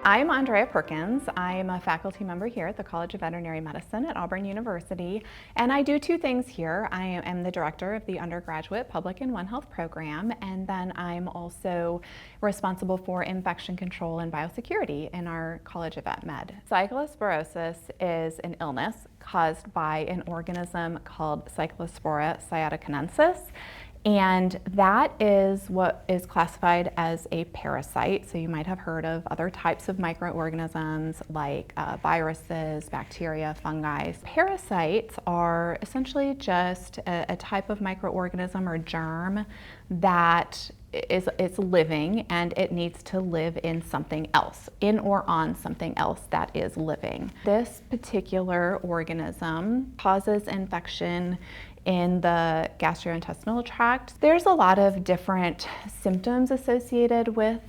I'm Andrea Perkins. I'm a faculty member here at the College of Veterinary Medicine at Auburn University, and I do two things here. I am the director of the undergraduate Public and One Health program, and then I'm also responsible for infection control and biosecurity in our College of Vet Med. Cyclosporiasis is an illness caused by an organism called Cyclosporiasis. And that is what is classified as a parasite. So you might have heard of other types of microorganisms like viruses, bacteria, fungi. Parasites are essentially just a type of microorganism or germ that it's living, and it needs to live in something else, in or on something else that is living. This particular organism causes infection in the gastrointestinal tract. There's a lot of different symptoms associated with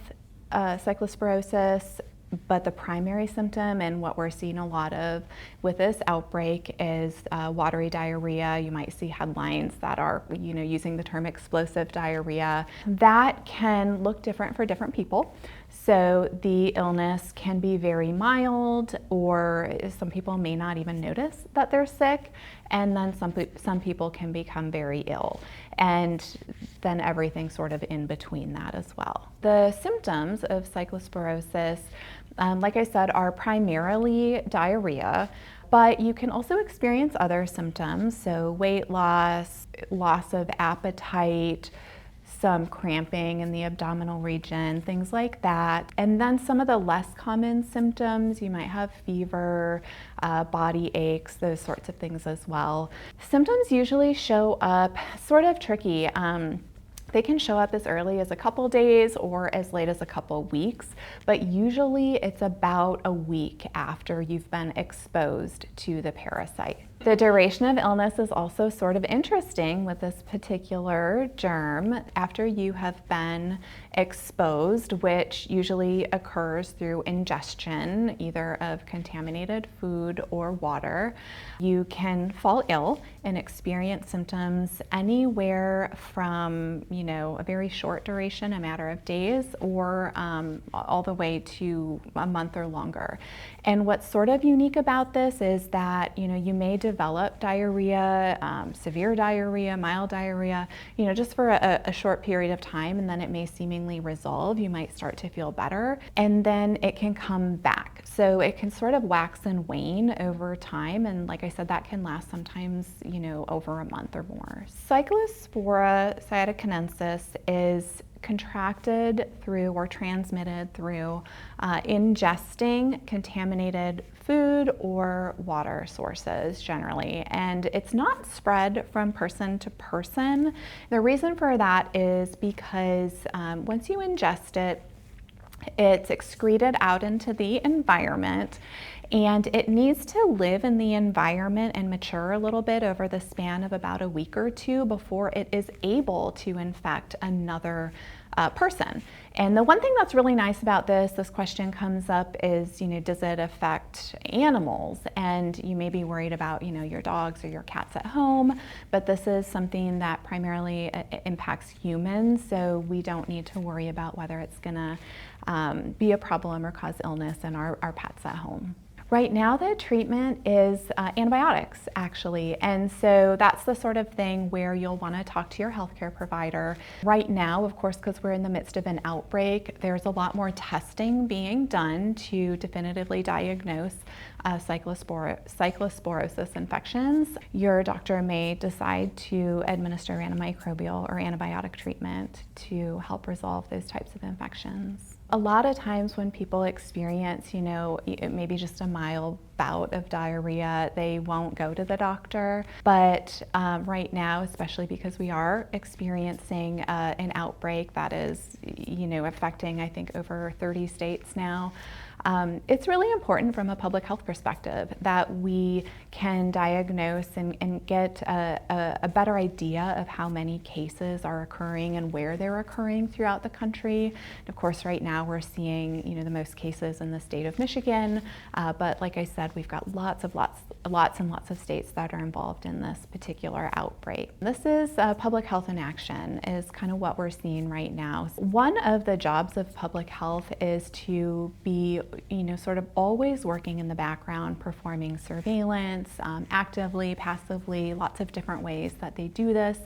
cyclosporiasis, but the primary symptom and what we're seeing a lot of with this outbreak is watery diarrhea. You might see headlines that are, using the term explosive diarrhea. That can look different for different people. So the illness can be very mild, or some people may not even notice that they're sick, and then some people can become very ill, and then everything sort of in between that as well. The symptoms of cyclosporiasis, like I said, are primarily diarrhea, but you can also experience other symptoms, so weight loss, loss of appetite, some cramping in the abdominal region, things like that. And then some of the less common symptoms, you might have fever, body aches, those sorts of things as well. Symptoms usually show up sort of tricky. They can show up as early as a couple days or as late as a couple weeks, but usually it's about a week after you've been exposed to the parasite. The duration of illness is also sort of interesting with this particular germ. After you have been exposed, which usually occurs through ingestion, either of contaminated food or water, you can fall ill and experience symptoms anywhere from, a very short duration, a matter of days, or all the way to a month or longer. And what's sort of unique about this is that, you may develop diarrhea, severe diarrhea, mild diarrhea, just for a short period of time, and then it may seemingly resolve. You might start to feel better, and then it can come back. So it can sort of wax and wane over time, and like I said, that can last sometimes, over a month or more. Cyclosporiasis is contracted through or transmitted through ingesting contaminated food or water sources generally, and it's not spread from person to person. The reason for that is because once you ingest it, it's excreted out into the environment, and it needs to live in the environment and mature a little bit over the span of about a week or two before it is able to infect another person. And the one thing that's really nice about this question comes up is, does it affect animals? And you may be worried about, your dogs or your cats at home, but this is something that primarily impacts humans, so we don't need to worry about whether it's gonna be a problem or cause illness in our pets at home. Right now, the treatment is antibiotics, actually, and so that's the sort of thing where you'll want to talk to your healthcare provider. Right now, of course, because we're in the midst of an outbreak, there's a lot more testing being done to definitively diagnose cyclosporiasis infections. Your doctor may decide to administer antimicrobial or antibiotic treatment to help resolve those types of infections. A lot of times when people experience, maybe just a mild bout of diarrhea, they won't go to the doctor. But right now, especially because we are experiencing an outbreak that is, affecting, I think, over 30 states now, it's really important from a public health perspective that we can diagnose and get a better idea of how many cases are occurring and where they're occurring throughout the country. And of course, right now we're seeing the most cases in the state of Michigan, but like I said, said, we've got lots and lots of states that are involved in this particular outbreak. This is public health in action, is kind of what we're seeing right now. One of the jobs of public health is to be, sort of always working in the background, performing surveillance, actively, passively, lots of different ways that they do this,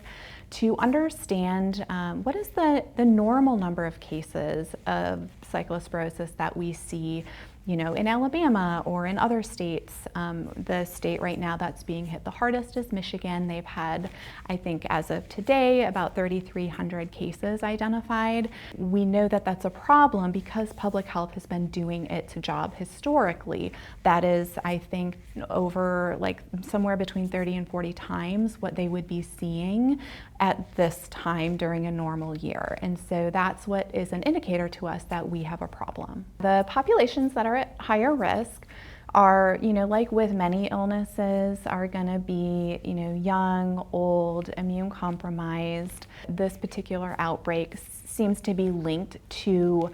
to understand what is the normal number of cases of cyclosporiasis that we see in Alabama or in other states. The state right now that's being hit the hardest is Michigan. They've had, I think as of today, about 3,300 cases identified. We know that that's a problem because public health has been doing its job historically. That is, I think, over somewhere between 30 and 40 times what they would be seeing at this time during a normal year. And so that's what is an indicator to us that we have a problem. The populations that are at higher risk are, like with many illnesses, are going to be, young, old, immune compromised. This particular outbreak seems to be linked to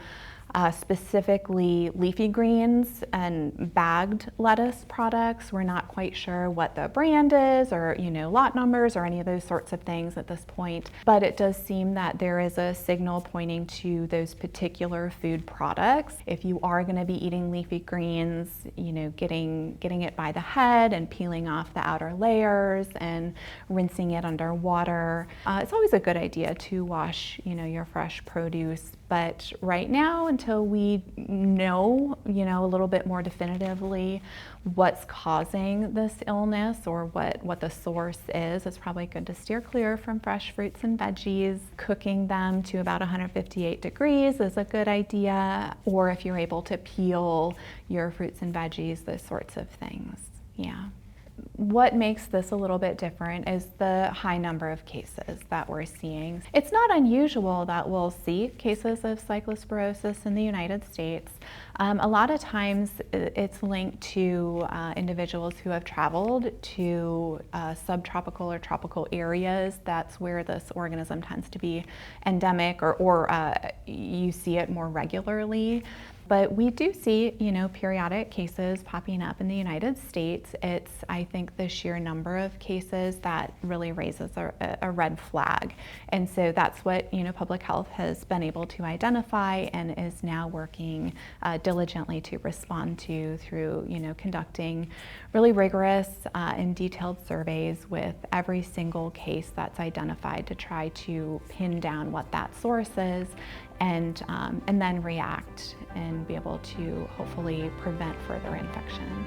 specifically leafy greens and bagged lettuce products. We're not quite sure what the brand is or, lot numbers or any of those sorts of things at this point. But it does seem that there is a signal pointing to those particular food products. If you are going to be eating leafy greens, getting it by the head and peeling off the outer layers and rinsing it under water. It's always a good idea to wash, your fresh produce. But right now, until we know, a little bit more definitively what's causing this illness or what the source is, it's probably good to steer clear from fresh fruits and veggies. Cooking them to about 158 degrees is a good idea, or if you're able to peel your fruits and veggies, those sorts of things. Yeah. What makes this a little bit different is the high number of cases that we're seeing. It's not unusual that we'll see cases of cyclosporiasis in the United States. A lot of times it's linked to individuals who have traveled to subtropical or tropical areas. That's where this organism tends to be endemic, or you see it more regularly. But we do see, periodic cases popping up in the United States. It's, I think, the sheer number of cases that really raises a red flag. And so that's what, public health has been able to identify and is now working diligently to respond to through, conducting really rigorous and detailed surveys with every single case that's identified to try to pin down what that source is and then react and be able to hopefully prevent further infection.